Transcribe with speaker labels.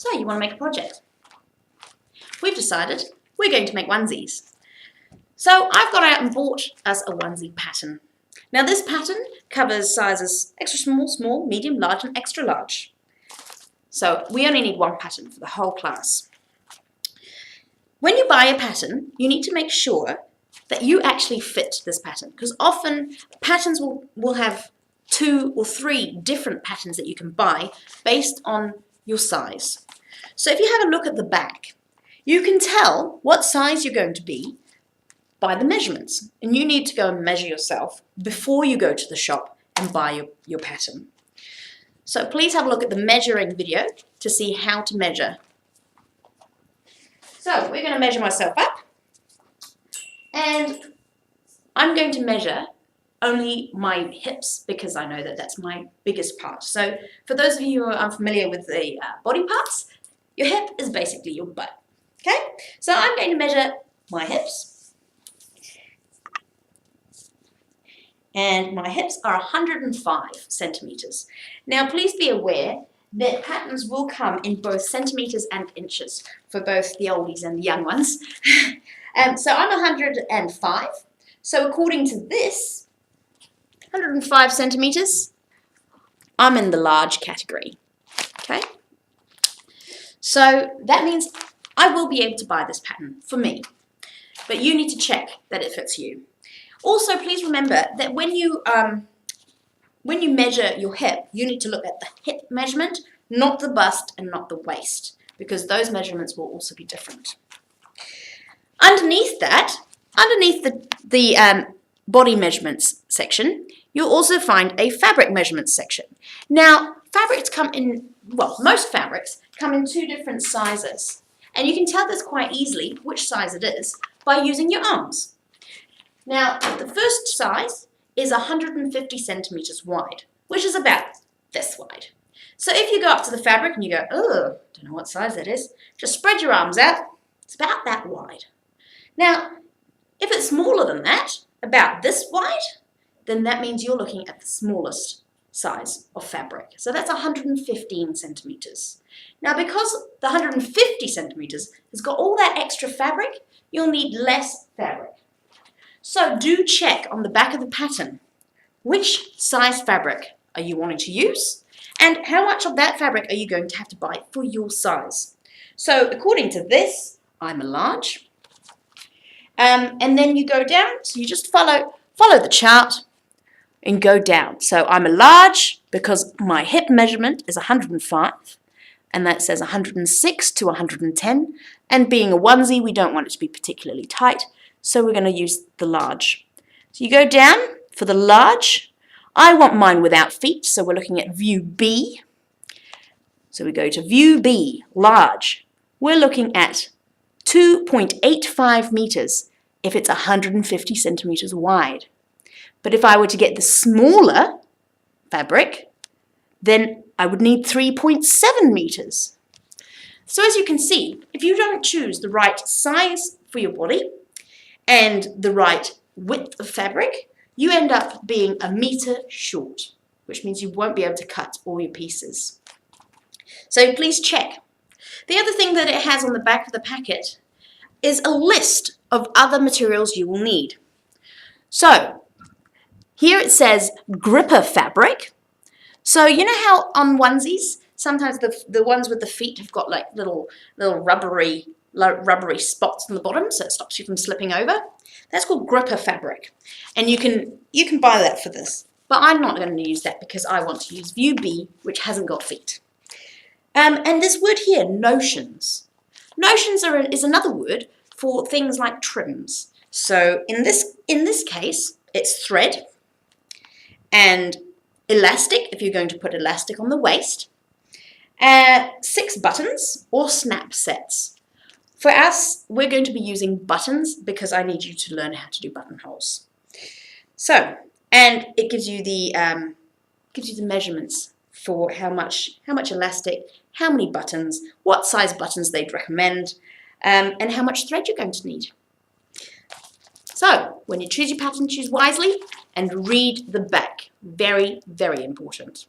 Speaker 1: So you want to make a project. We've decided we're going to make onesies. So I've gone out and bought us a onesie pattern. Now this pattern covers sizes extra small, small, medium, large and extra large. So we only need one pattern for the whole class. When you buy a pattern, you need to make sure that you actually fit this pattern, because often patterns will have 2 or 3 different patterns that you can buy based on your size. So if you have a look at the back, you can tell what size you're going to be by the measurements, and you need to go and measure yourself before you go to the shop and buy your pattern. So please have a look at the measuring video to see how to measure. So we're going to measure myself up, and I'm going to measure only my hips because I know that that's my biggest part. So for those of you who are unfamiliar with the body parts, your hip is basically your butt. Okay, so I'm going to measure my hips. And my hips are 105 centimeters. Now please be aware that patterns will come in both centimeters and inches for both the oldies and the young ones. So I'm 105. So according to this, 105 centimeters, I'm in the large category. Okay? So that means I will be able to buy this pattern for me. But you need to check that it fits you. Also, please remember that when you measure your hip, you need to look at the hip measurement, not the bust and not the waist, because those measurements will also be different. Underneath that, underneath the body measurements section, you'll also find a fabric measurements section. Now, fabrics come in, well, most fabrics come in 2 different sizes, and you can tell this quite easily which size it is by using your arms. Now, the first size is 150 centimeters wide, which is about this wide. So if you go up to the fabric and you go, oh, don't know what size that is, just spread your arms out. It's about that wide. Now, if it's smaller than that, about this wide, then that means you're looking at the smallest size of fabric. So that's 115 centimeters. Now, because the 150 centimeters has got all that extra fabric, you'll need less fabric. So do check on the back of the pattern which size fabric are you wanting to use and how much of that fabric are you going to have to buy for your size. So according to this, I'm a large. And then you go down, so you just follow the chart and go down. So I'm a large because my hip measurement is 105 and that says 106 to 110, and being a onesie we don't want it to be particularly tight. So we're going to use the large. So you go down for the large. I want mine without feet, so we're looking at view B. So we go to view B, large. We're looking at 2.85 meters if it's 150 centimeters wide. But if I were to get the smaller fabric, then I would need 3.7 meters. So as you can see, if you don't choose the right size for your body, and the right width of fabric, you end up being a meter short, which means you won't be able to cut all your pieces. So please check. The other thing that it has on the back of the packet is a list of other materials you will need. So here it says gripper fabric. So you know how on onesies, sometimes the ones with the feet have got like little rubbery spots on the bottom, so it stops you from slipping over. That's called gripper fabric, and you can buy that for this. But I'm not going to use that because I want to use view B, which hasn't got feet. And this word here, notions. Notions is another word for things like trims. So in this case, it's thread and elastic if you're going to put elastic on the waist. 6 buttons or snap sets. For us, we're going to be using buttons because I need you to learn how to do buttonholes. So, and it gives you the measurements for how much elastic, how many buttons, what size buttons they'd recommend, and how much thread you're going to need. So, when you choose your pattern, choose wisely and read the back. Very, very important.